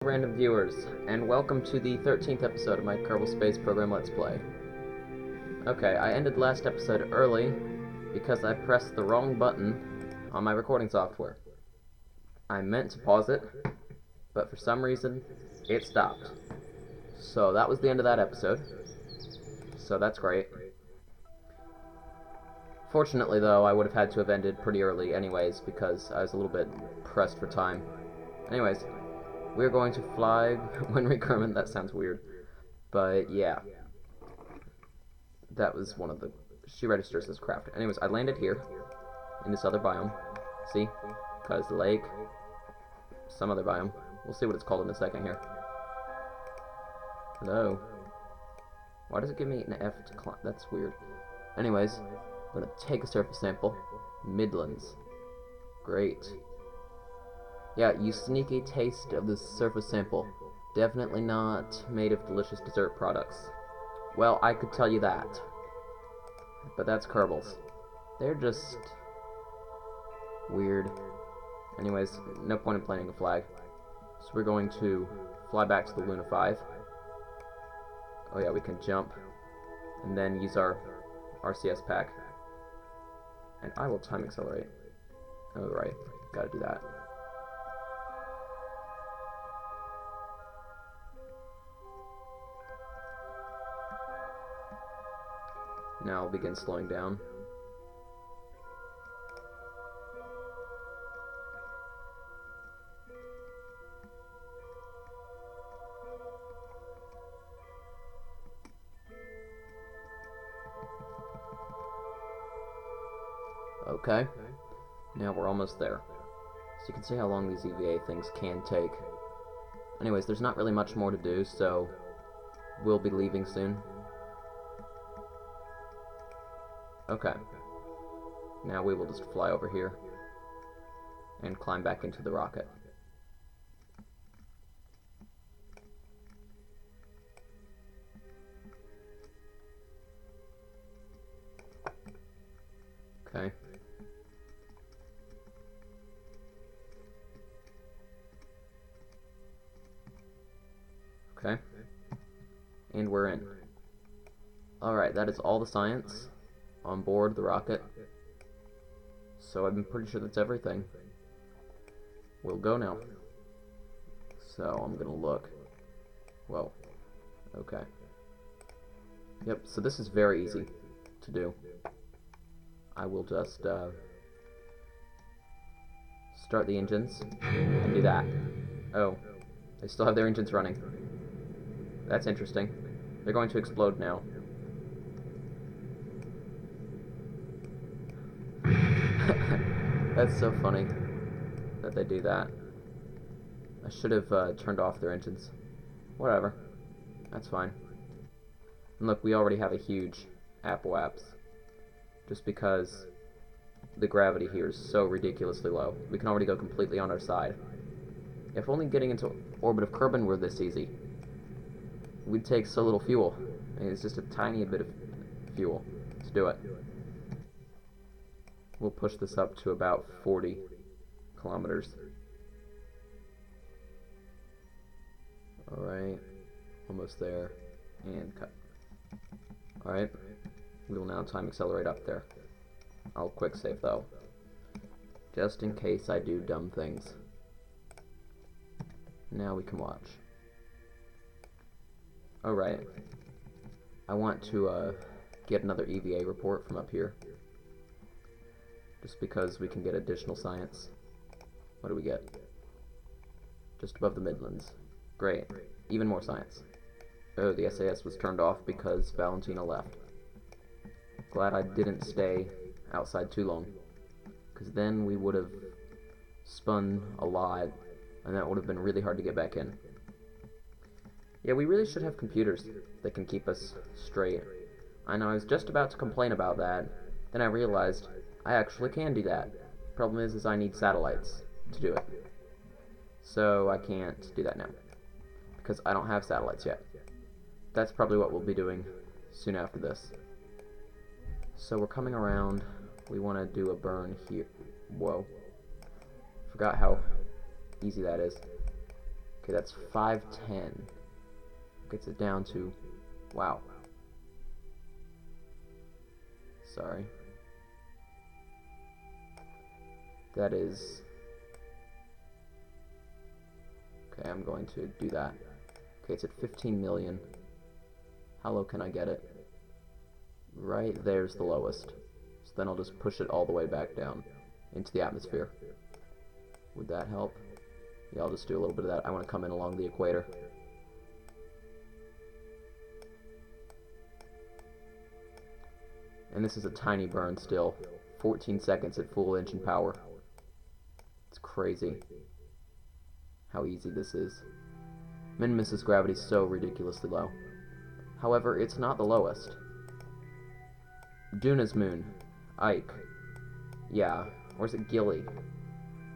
Random viewers, and welcome to the 13th episode of my Kerbal Space Program Let's Play. Okay, I ended the last episode early because I pressed the wrong button on my recording software. I meant to pause it, but for some reason, it stopped. So that was the end of that episode. So that's great. Fortunately, though, I would have had to have ended pretty early anyways because I was a little bit pressed for time. Anyways, we're going to fly when recurrent. That sounds weird. But yeah. That was one of the... She registers as craft. Anyways, I landed here. In this other biome. See? Because the lake. Some other biome. We'll see what it's called in a second here. Hello. Why does it give me an F to climb? That's weird. Anyways, I'm going to take a surface sample. Midlands. Great. Yeah, you sneaky taste of this surface sample. Definitely not made of delicious dessert products. Well, I could tell you that. But that's Kerbals. They're just... weird. Anyways, no point in planting a flag. So we're going to fly back to the Luna 5. Oh yeah, we can jump. And then use our RCS pack. And I will time accelerate. Oh right, gotta do that. Now I'll begin slowing down. Okay. Now we're almost there. So you can see how long these EVA things can take. Anyways, there's not really much more to do, so we'll be leaving soon. Okay. Now we will just fly over here and climb back into the rocket. Okay. Okay. And we're in. Alright, that is all the science on board the rocket. So I'm pretty sure that's everything. We'll go now. So I'm gonna look. Whoa. Okay. Yep, so this is very easy to do. I will just start the engines and do that. Oh, they still have their engines running. That's interesting. They're going to explode now. That's so funny that they do that. I should have turned off their engines. Whatever. That's fine. And look, we already have a huge apoapse. Just because the gravity here is so ridiculously low. We can already go completely on our side. If only getting into orbit of Kerbal were this easy. We'd take so little fuel. I mean, it's just a tiny bit of fuel to do it. We'll push this up to about 40 kilometers. Alright, almost there, and cut. Alright, we will now time accelerate up there. I'll quick save though, just in case I do dumb things. Now we can watch. Alright, I want to get another EVA report from up here. Just because we can get additional science. What do we get? Just above the Midlands. Great. Even more science. Oh, the SAS was turned off because Valentina left. Glad I didn't stay outside too long. Because then we would have spun a lot, and that would have been really hard to get back in. Yeah, we really should have computers that can keep us straight. I know, I was just about to complain about that. Then I realized I actually can do that. Problem is I need satellites to do it. So I can't do that now. Because I don't have satellites yet. That's probably what we'll be doing soon after this. So we're coming around. We want to do a burn here. Whoa. Forgot how easy that is. Okay, that's 510. Gets it down to... Wow. Sorry. That is... Okay, I'm going to do that. Okay, it's at 15 million. How low can I get it? Right there's the lowest. So then I'll just push it all the way back down into the atmosphere. Would that help? Yeah, I'll just do a little bit of that. I want to come in along the equator. And this is a tiny burn still. 14 seconds at full engine power. It's crazy how easy this is. Minimus's gravity is so ridiculously low. However, it's not the lowest. Duna's moon. Ike. Yeah. Or is it Gilly?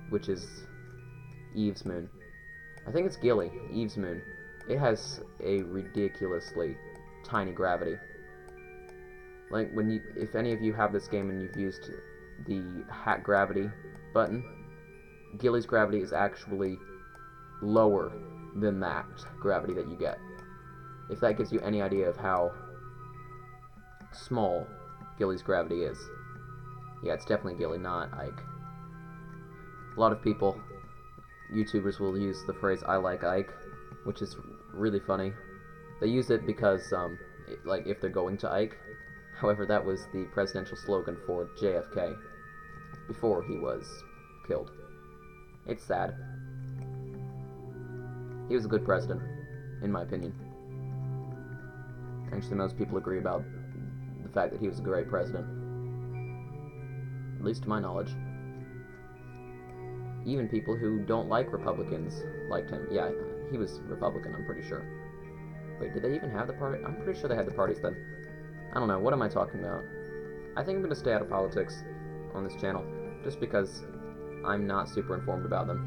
Which is Eve's moon. I think it's Gilly, Eve's moon. It has a ridiculously tiny gravity. Like, if any of you have this game and you've used the hat gravity button, Gilly's gravity is actually lower than that gravity that you get. If that gives you any idea of how small Gilly's gravity is. Yeah, it's definitely Gilly, not Ike. A lot of people, YouTubers, will use the phrase "I like Ike," which is really funny. They use it because, like, if they're going to Ike. However, that was the presidential slogan for JFK before he was killed. It's sad. He was a good president, in my opinion. Actually, most people agree about the fact that he was a great president. At least to my knowledge. Even people who don't like Republicans liked him. Yeah, he was Republican, I'm pretty sure. Wait, did they even have the party? I'm pretty sure they had the parties then. I don't know, what am I talking about? I think I'm going to stay out of politics on this channel, just because I'm not super informed about them.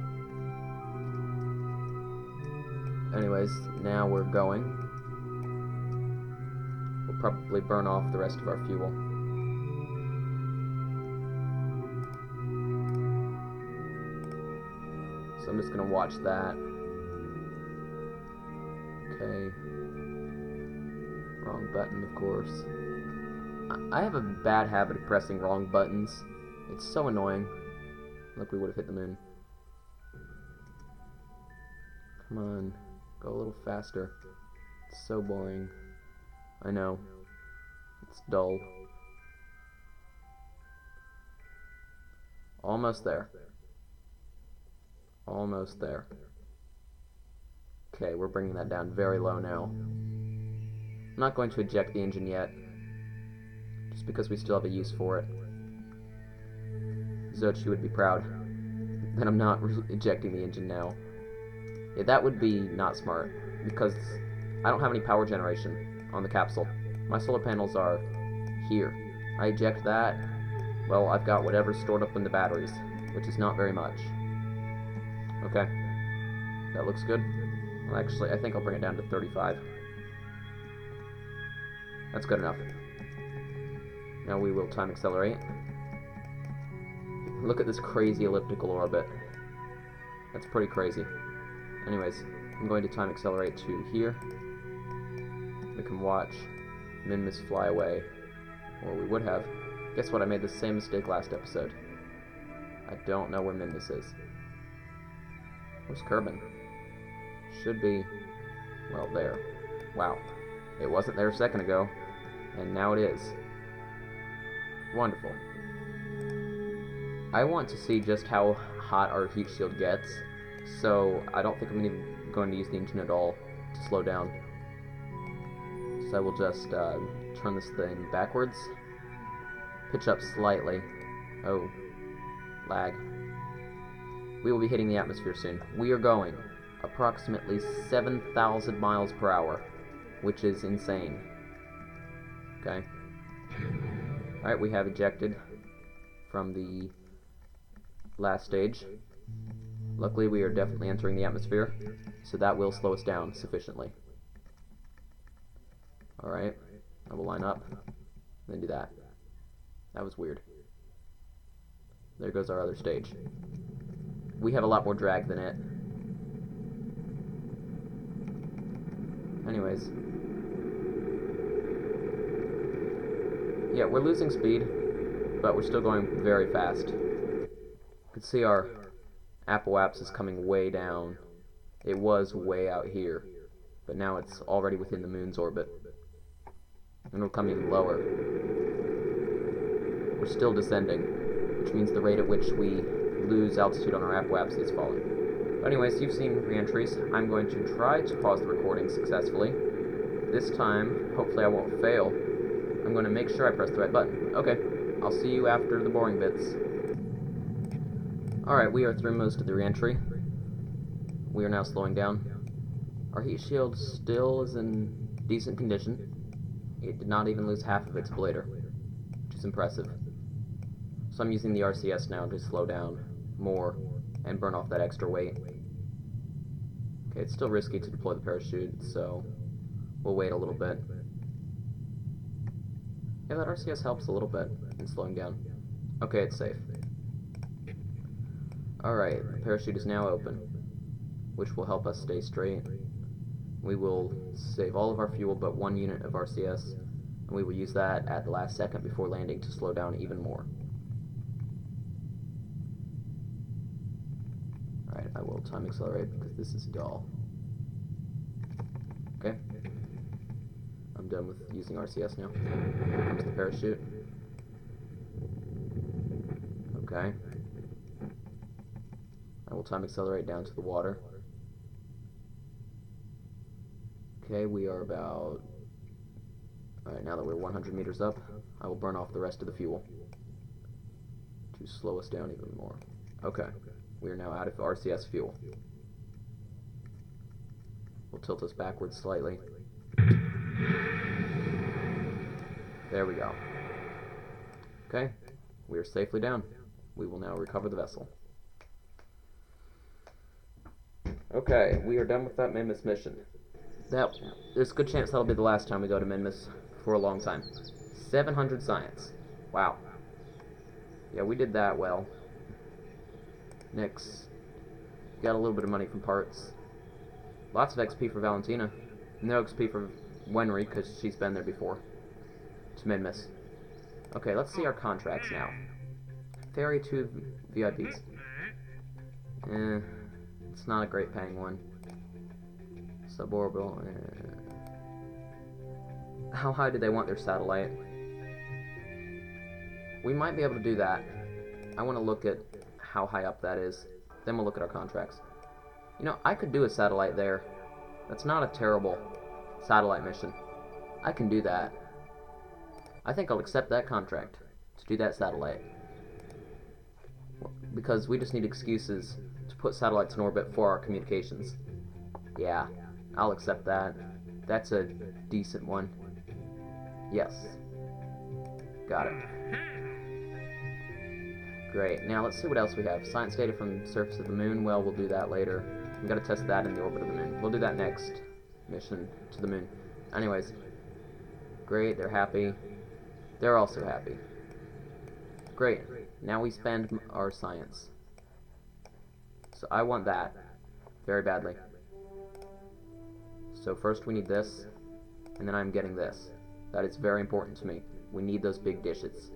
Anyways, now we're going. We'll probably burn off the rest of our fuel. So I'm just going to watch that. Okay. Wrong button, of course. I have a bad habit of pressing wrong buttons. It's so annoying. Look, we would have hit the moon. Come on. Go a little faster. It's so boring. I know. It's dull. Almost there. Almost there. Okay, we're bringing that down very low now. I'm not going to eject the engine yet, just because we still have a use for it. Xochi would be proud that I'm not ejecting the engine now. Yeah, that would be not smart, because I don't have any power generation on the capsule. My solar panels are here. I eject that, well, I've got whatever's stored up in the batteries, which is not very much. Okay, that looks good. Well, actually, I think I'll bring it down to 35. That's good enough. Now we will time accelerate. Look at this crazy elliptical orbit. That's pretty crazy. Anyways, I'm going to time accelerate to here. We can watch Minimus fly away. Or we would have. Guess what? I made the same mistake last episode. I don't know where Minimus is. Where's Kerbal? Should be, well, there. Wow. It wasn't there a second ago, and now it is. Wonderful. I want to see just how hot our heat shield gets, so I don't think I'm even going to use the engine at all to slow down. So I will just turn this thing backwards, pitch up slightly. Oh, lag. We will be hitting the atmosphere soon. We are going approximately 7,000 miles per hour, which is insane. Okay. Alright, we have ejected from the last stage. Luckily, we are definitely entering the atmosphere, so that will slow us down sufficiently. Alright, I will line up, then do that. That was weird. There goes our other stage. We have a lot more drag than it. Anyways. Yeah, we're losing speed, but we're still going very fast. You can see our apoapse is coming way down. It was way out here, but now it's already within the moon's orbit. And it'll come even lower. We're still descending, which means the rate at which we lose altitude on our apoapse is falling. But anyways, you've seen re-entries. I'm going to try to pause the recording successfully. This time, hopefully I won't fail. I'm going to make sure I press the right button. Okay, I'll see you after the boring bits. Alright, we are through most of the re-entry. We are now slowing down. Our heat shield still is in decent condition. It did not even lose half of its ablator, which is impressive. So I'm using the RCS now to slow down more and burn off that extra weight. Okay, it's still risky to deploy the parachute, so we'll wait a little bit. Yeah, that RCS helps a little bit in slowing down. Okay, it's safe. Alright, the parachute is now open, which will help us stay straight. We will save all of our fuel but 1 unit of RCS, and we will use that at the last second before landing to slow down even more. Alright, I will time accelerate because this is dull. Okay. I'm done with using RCS now. Here comes the parachute. Okay. I will time accelerate down to the water. Okay, we are about... Alright, now that we're 100 meters up, I will burn off the rest of the fuel to slow us down even more. Okay, we are now out of RCS fuel. We'll tilt us backwards slightly. There we go. Okay, we are safely down. We will now recover the vessel. Okay, we are done with that Minmus mission. There's a good chance that'll be the last time we go to Minmus for a long time. 700 science. Wow. Yeah, we did that well. Next, got a little bit of money from parts. Lots of XP for Valentina. No XP for Wenry, because she's been there before. To Minmus. Okay, let's see our contracts now. Ferry 2 VIPs. It's not a great paying one. Suborbital. How high do they want their satellite? We might be able to do that. I want to look at how high up that is. Then we'll look at our contracts. You know, I could do a satellite there. That's not a terrible satellite mission. I can do that. I think I'll accept that contract to do that satellite. Because we just need excuses to put satellites in orbit for our communications. Yeah, I'll accept that. That's a decent one. Yes. Got it. Great. Now let's see what else we have. Science data from the surface of the moon. Well, we'll do that later. We've got to test that in the orbit of the moon. We'll do that next mission to the moon. Anyways. Great, they're happy. They're also happy. Great. Now we spend our science. So I want that very badly. So first we need this, and then I'm getting this. That is very important to me. We need those big dishes.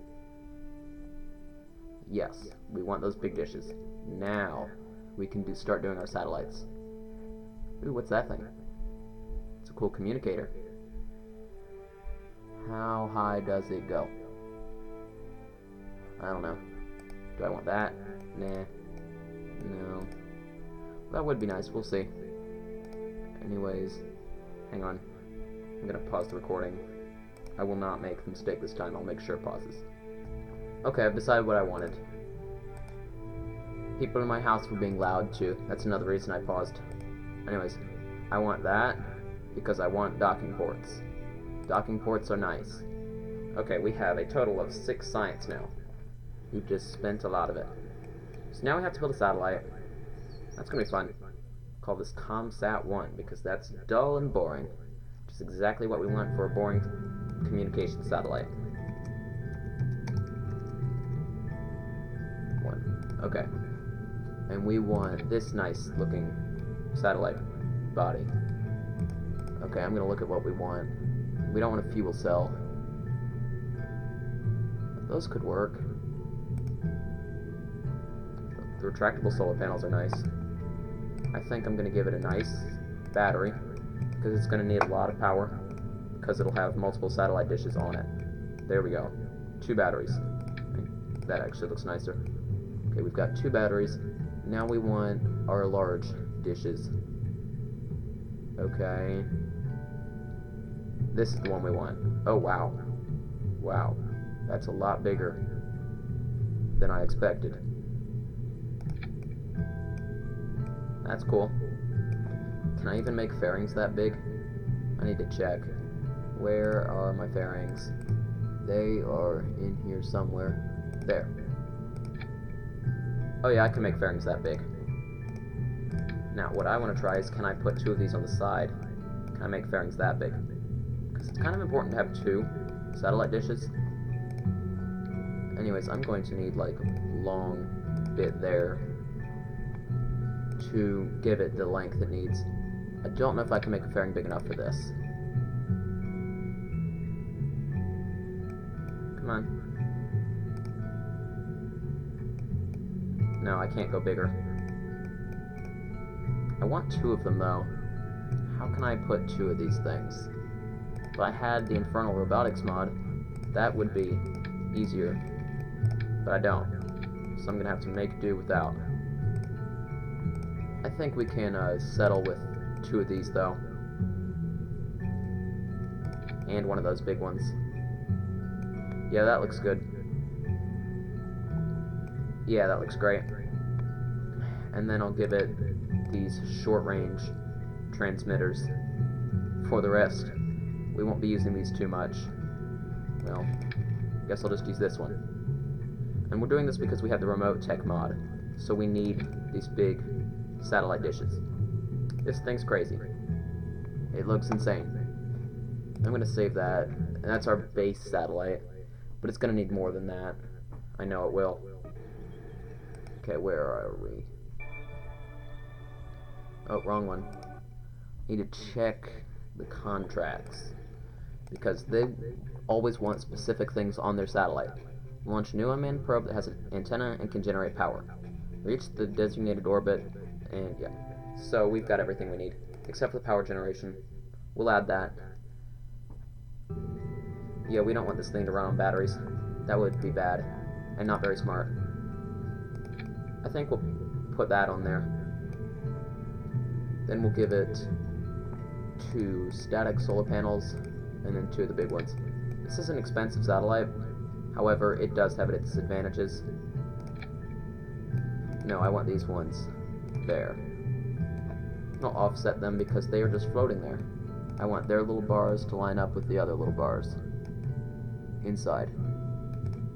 Yes, we want those big dishes. Now we can start doing our satellites. Ooh, what's that thing? It's a cool communicator. How high does it go? I don't know. Do I want that? Nah. No. That would be nice. We'll see. Anyways, hang on. I'm gonna pause the recording. I will not make the mistake this time. I'll make sure it pauses. Okay, I've decided what I wanted. People in my house were being loud too. That's another reason I paused. Anyways, I want that because I want docking ports. Docking ports are nice. Okay, we have a total of 6 science now. We've just spent a lot of it. So now we have to build a satellite. That's gonna be fun. Call this ComSat-1 because that's dull and boring. Which is exactly what we want for a boring communication satellite. 1. Okay. And we want this nice looking satellite body. Okay, I'm gonna look at what we want. We don't want a fuel cell. Those could work. The retractable solar panels are nice. I think I'm gonna give it a nice battery, because it's gonna need a lot of power, because it'll have multiple satellite dishes on it. There we go. 2 batteries. That actually looks nicer. Okay, we've got 2 batteries. Now we want our large dishes. Okay. This is the one we want. Oh, wow. Wow. That's a lot bigger than I expected. That's cool. Can I even make fairings that big? I need to check. Where are my fairings? They are in here somewhere. There. Oh yeah, I can make fairings that big. Now, what I want to try is, can I put 2 of these on the side? Can I make fairings that big? Because it's kind of important to have 2 satellite dishes. Anyways, I'm going to need, like, a long bit there to give it the length it needs. I don't know if I can make a fairing big enough for this. Come on. No, I can't go bigger. I want 2 of them, though. How can I put 2 of these things? If I had the Infernal Robotics mod, that would be easier. But I don't. So I'm gonna have to make do without. I think we can settle with 2 of these, though. And one of those big ones. Yeah, that looks good. Yeah, that looks great. And then I'll give it these short-range transmitters. For the rest, we won't be using these too much. Well, I guess I'll just use this one. And we're doing this because we have the remote tech mod, so we need these big satellite dishes. This thing's crazy. It looks insane. I'm going to save that, and that's our base satellite, but it's going to need more than that. I know it will. Okay, where are we? Oh, wrong one. Need to check the contracts, because they always want specific things on their satellite. Launch a new unmanned probe that has an antenna and can generate power. Reach the designated orbit, and yeah. So we've got everything we need, except for the power generation. We'll add that. Yeah, we don't want this thing to run on batteries. That would be bad, and not very smart. I think we'll put that on there. Then we'll give it 2 static solar panels, and then 2 of the big ones. This is an expensive satellite. However, it does have its advantages. No, I want these ones there. I'll offset them because they are just floating there. I want their little bars to line up with the other little bars inside.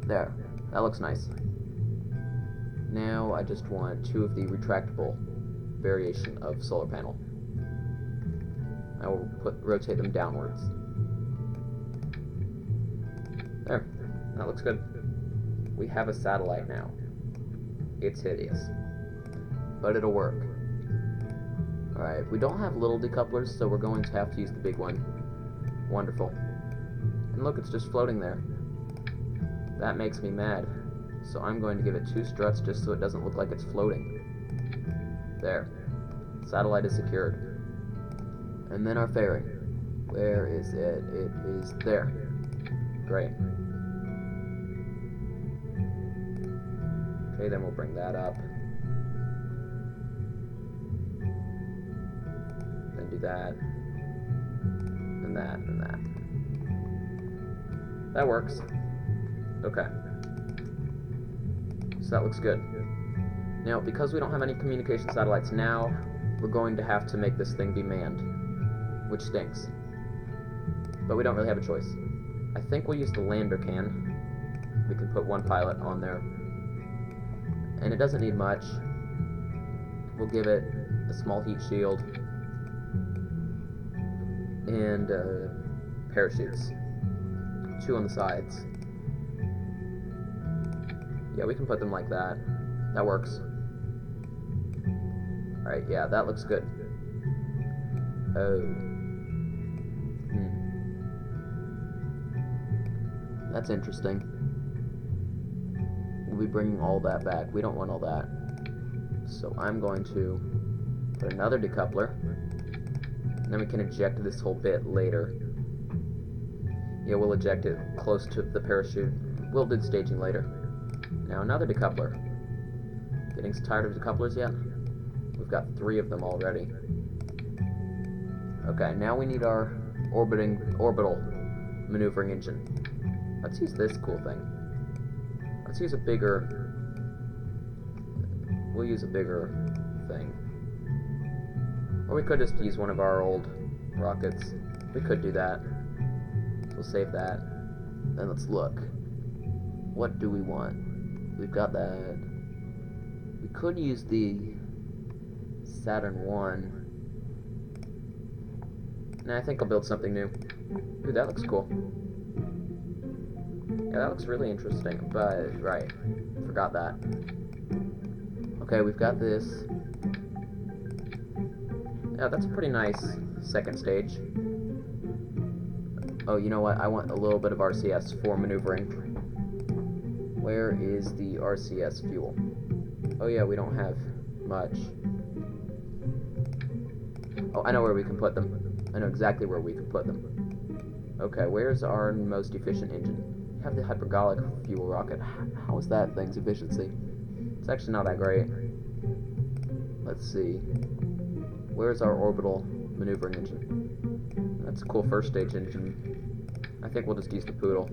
There. That looks nice. Now I just want 2 of the retractable variation of solar panel. I will rotate them downwards. There. That looks good. We have a satellite now. It's hideous, but it'll work. Alright, we don't have little decouplers, so we're going to have to use the big one. Wonderful. And look, it's just floating there. That makes me mad. So I'm going to give it 2 struts just so it doesn't look like it's floating. There. Satellite is secured. And then our fairing. Where is it? It is there. Great. Okay, then we'll bring that up. Then do that. And that, and that. That works. Okay. So that looks good. Now, because we don't have any communication satellites now, we're going to have to make this thing be manned. Which stinks. But we don't really have a choice. I think we'll use the lander can. We can put 1 pilot on there. And it doesn't need much. We'll give it a small heat shield and parachutes. 2 on the sides. Yeah, we can put them like that. That works. Alright, yeah, that looks good. Oh. That's interesting. We'll be bringing all that back. We don't want all that. So I'm going to put another decoupler. And then we can eject this whole bit later. Yeah, we'll eject it close to the parachute. We'll do the staging later. Now another decoupler. Getting tired of decouplers yet? We've got 3 of them already. Okay, now we need our orbital maneuvering engine. Let's use this cool thing. Let's use a bigger... We'll use a bigger thing. Or we could just use one of our old rockets. We could do that. So we'll save that. Then let's look. What do we want? We've got that. We could use the Saturn 1. Nah, I think I'll build something new. Ooh, that looks cool. Yeah, that looks really interesting, but, right, forgot that. Okay, we've got this. Yeah, that's a pretty nice second stage. Oh, you know what? I want a little bit of RCS for maneuvering. Where is the RCS fuel? Oh yeah, we don't have much. Oh, I know where we can put them. I know exactly where we can put them. Okay, where's our most efficient engine? We have the hypergolic fuel rocket. How is that thing's efficiency? It's actually not that great. Let's see. Where's our orbital maneuvering engine? That's a cool first stage engine. I think we'll just use the Poodle.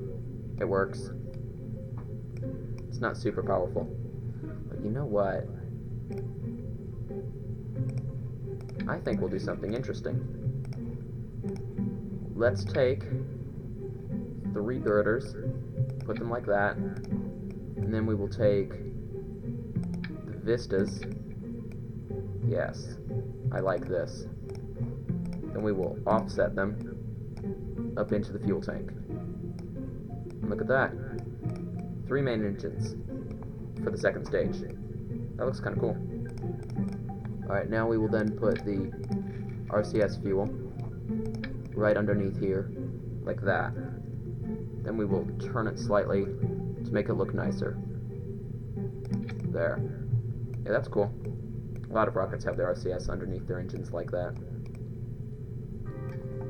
It works. It's not super powerful. But you know what? I think we'll do something interesting. Let's take 3 girders, put them like that, and then we will take the vistas. Yes, I like this. Then we will offset them up into the fuel tank. And look at that. 3 main engines for the second stage. That looks kind of cool. Alright, now we will then put the RCS fuel right underneath here, like that. Then we will turn it slightly to make it look nicer. There. Yeah, that's cool. A lot of rockets have their RCS underneath their engines like that.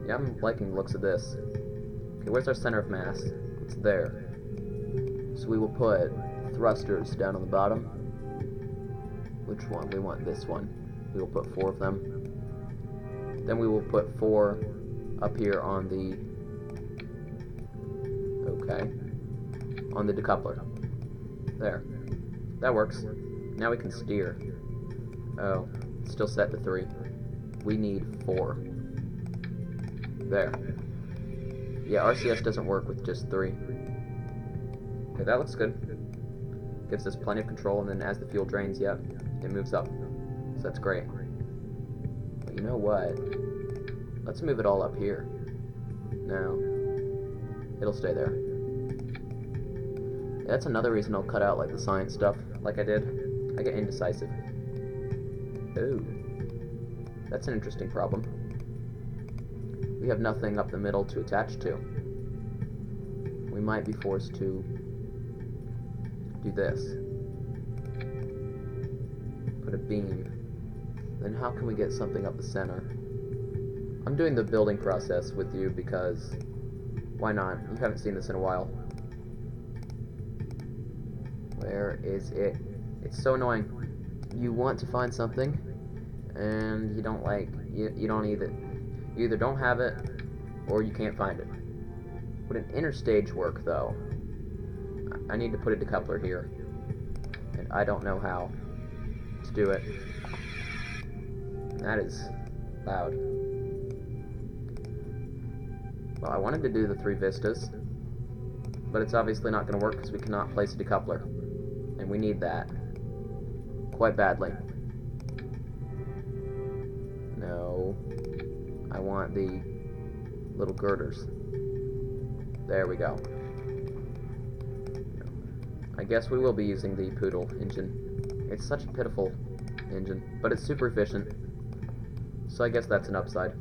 Yeah, I'm liking the looks of this. Okay, where's our center of mass? It's there. So we will put thrusters down on the bottom. Which one? We want this one. We will put 4 of them. Then we will put 4 up here on the... Okay. On the decoupler. There. That works. Now we can steer. Oh, it's still set to 3. We need 4. There. Yeah, RCS doesn't work with just 3. Okay, that looks good. Gives us plenty of control, and then as the fuel drains, yep, it moves up. So that's great. But you know what? Let's move it all up here. No. It'll stay there. Yeah, that's another reason I'll cut out like the science stuff, like I did. I get indecisive. Ooh. That's an interesting problem. We have nothing up the middle to attach to. We might be forced to do this. Put a beam. Then how can we get something up the center? I'm doing the building process with you because why not? You haven't seen this in a while. Where is it? It's so annoying. You want to find something and you don't you don't either. You either don't have it or you can't find it. Would an interstage work though? I need to put a decoupler here. And I don't know how to do it. That is loud. Well, I wanted to do the 3 vistas, but it's obviously not going to work because we cannot place a decoupler. And we need that. Quite badly. No. I want the little girders. There we go. I guess we will be using the Poodle engine. It's such a pitiful engine, but it's super efficient. So I guess that's an upside.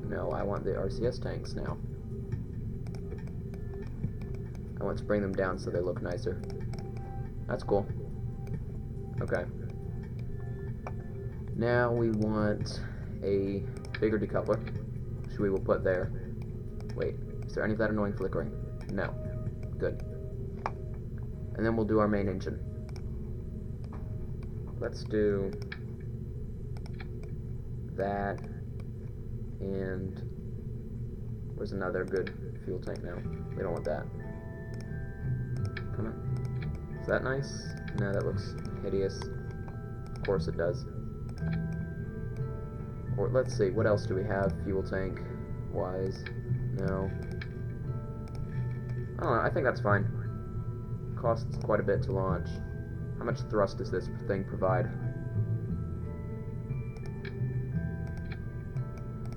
No, I want the RCS tanks now. I want to bring them down so they look nicer. That's cool. Okay. Now we want a bigger decoupler, which we will put there. Wait, is there any of that annoying flickering? No. Good. And then we'll do our main engine. Let's do that, and where's another good fuel tank now? We don't want that. Come on. Is that nice? No, that looks hideous. Of course it does. Or let's see, what else do we have fuel tank wise? No. I don't know, I think that's fine. Costs quite a bit to launch. How much thrust does this thing provide?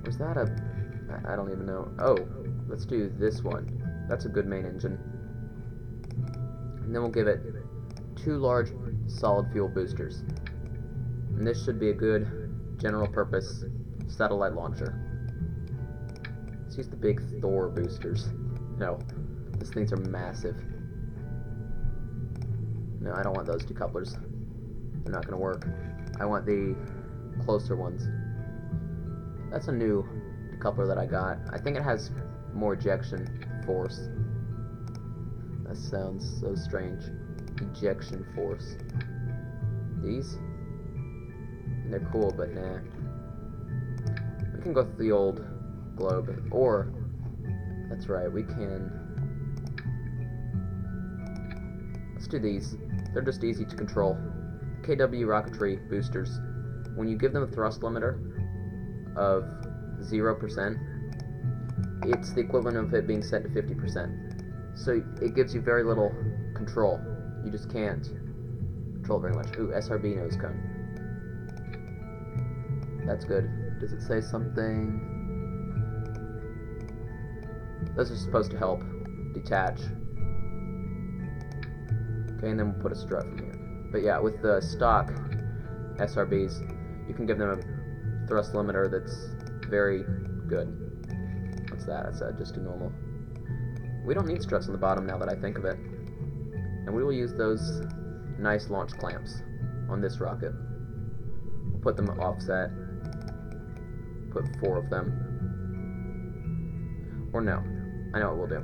Was that a... I don't even know. Oh, let's do this one. That's a good main engine. And then we'll give it 2 large solid fuel boosters. And this should be a good general purpose satellite launcher. Let's use the big Thor boosters. No, these things are massive. No, I don't want those decouplers. They're not going to work. I want the closer ones. That's a new decoupler that I got. I think it has more ejection force. That sounds so strange. Ejection force. These? And they're cool, but nah. We can go through the old globe. Or, that's right, we can... Let's do these. They're just easy to control. KW Rocketry boosters. When you give them a thrust limiter of 0%, it's the equivalent of it being set to 50%. So it gives you very little control. You just can't control very much. Ooh, SRB nose cone. That's good. Does it say something? Those are supposed to help detach. Okay, and then we'll put a strut from here. But yeah, with the stock SRBs, you can give them a thrust limiter that's very good. What's that? That's just a normal. We don't need struts on the bottom now that I think of it. And we will use those nice launch clamps on this rocket. We'll put them offset. Put 4 of them. Or no. I know what we'll do.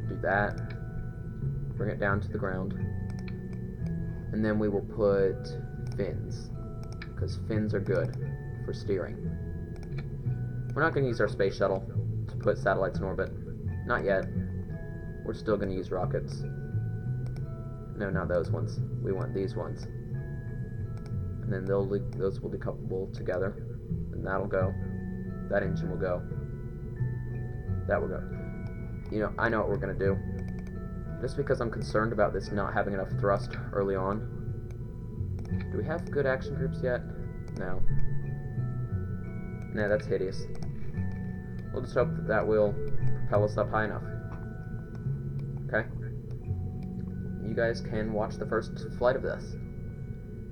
Do that. Bring it down to the ground. And then we will put fins. Because fins are good for steering. We're not going to use our space shuttle to put satellites in orbit. Not yet. We're still going to use rockets. No, not those ones. We want these ones. And then those will decouple together. And that'll go. That engine will go. That will go. You know, I know what we're going to do. Just because I'm concerned about this not having enough thrust early on. Do we have good action groups yet? No. Nah, that's hideous. We'll just hope that that will propel us up high enough. Okay? You guys can watch the first flight of this.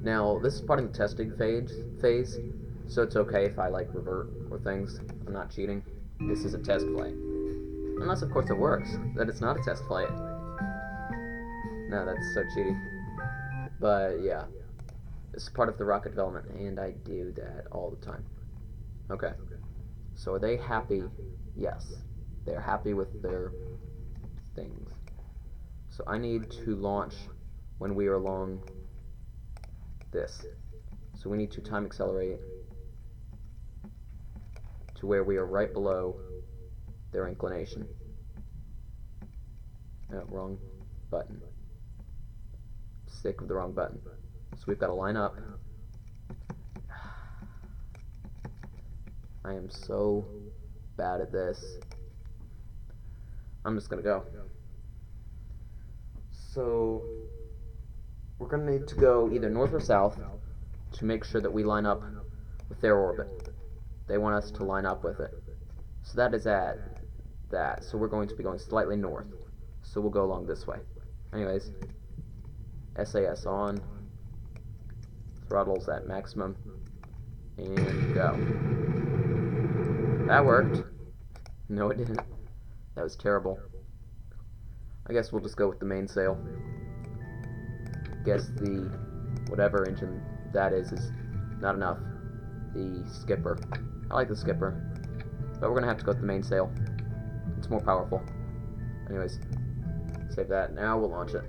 Now, this is part of the testing phase, so it's okay if I, like, revert or things. I'm not cheating. This is a test flight. Unless, of course, it works. Then it's not a test flight. No, that's so cheaty. But, yeah. This is part of the rocket development, and I do that all the time. Okay. So are they happy? Yes. They're happy with their things. So I need to launch when we are along this. So we need to time accelerate to where we are right below their inclination. Oh, wrong button. Sick of the wrong button. So we've got to line up. I am so bad at this. I'm just gonna go. So we're gonna need to go either north or south to make sure that we line up with their orbit. They want us to line up with it. So that is at that. So we're going to be going slightly north. So we'll go along this way. Anyways, SAS on. Throttles at maximum. And go. That worked. No, it didn't. That was terrible. I guess we'll just go with the mainsail. Guess the whatever engine that is not enough. The skipper. I like the skipper, but we're gonna have to go with the mainsail. It's more powerful. Anyways, save that. Now we'll launch it.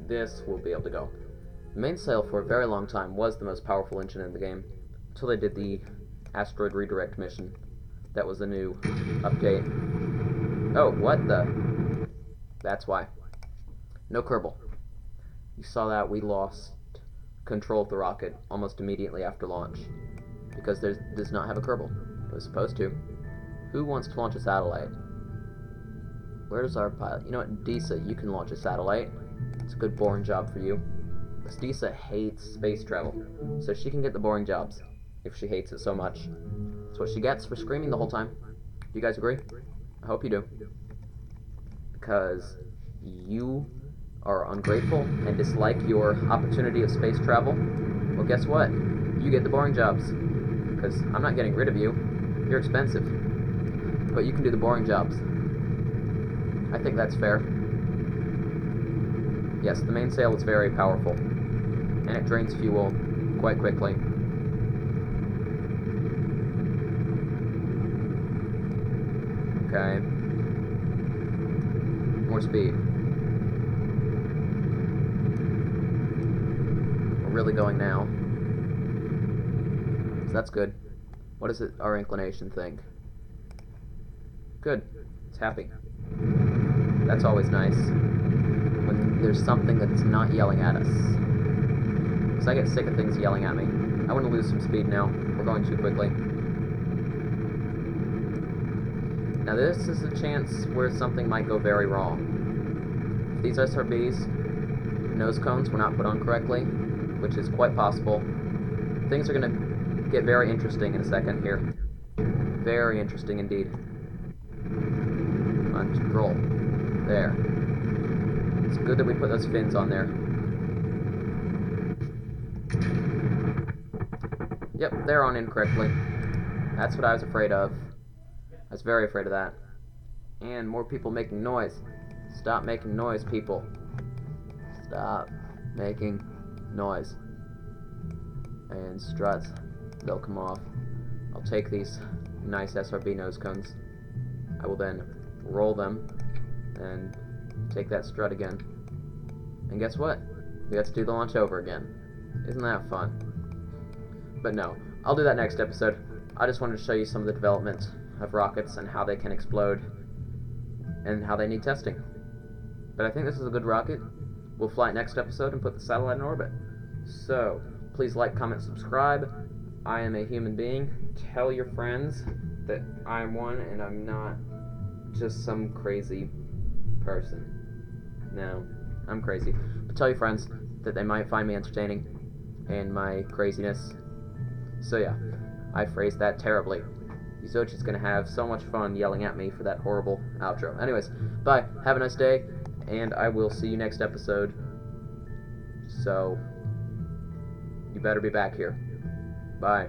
This will be able to go. The mainsail for a very long time was the most powerful engine in the game, until they did the asteroid redirect mission. That was a new update. Oh, what the? That's why. No Kerbal. You saw that we lost control of the rocket almost immediately after launch, because there does not have a Kerbal. It was supposed to. Who wants to launch a satellite? Where's our pilot? You know what, Disa, you can launch a satellite. It's a good boring job for you. Because Disa hates space travel, so she can get the boring jobs if she hates it so much. That's what she gets for screaming the whole time. Do you guys agree? I hope you do. Because you are ungrateful and dislike your opportunity of space travel. Well, guess what? You get the boring jobs. Because I'm not getting rid of you. You're expensive. But you can do the boring jobs. I think that's fair. Yes, the mainsail is very powerful, and it drains fuel quite quickly. Okay. More speed. We're really going now. So that's good. What is it our inclination think? Good. It's happy. That's always nice. When there's something that's not yelling at us. Because I get sick of things yelling at me. I want to lose some speed now. We're going too quickly. Now this is a chance where something might go very wrong. If these SRBs nose cones were not put on correctly, which is quite possible, things are going to get very interesting in a second here. Very interesting indeed. Come on, just roll. There. It's good that we put those fins on there. Yep, they're on incorrectly. That's what I was afraid of. I was very afraid of that. And more people making noise. Stop making noise, people. Stop making noise. And struts, they'll come off. I'll take these nice SRB nose cones. I will then roll them and take that strut again. And guess what? We have to do the launch over again. Isn't that fun? But no, I'll do that next episode. I just wanted to show you some of the development of rockets and how they can explode and how they need testing. But I think this is a good rocket. We'll fly it next episode and put the satellite in orbit. So, please like, comment, subscribe. I am a human being. Tell your friends that I'm one and I'm not just some crazy person. No, I'm crazy. But tell your friends that they might find me entertaining and my craziness. So yeah, I phrased that terribly. Yuzochi's gonna have so much fun yelling at me for that horrible outro. Anyways, bye, have a nice day, and I will see you next episode. So, you better be back here. Bye.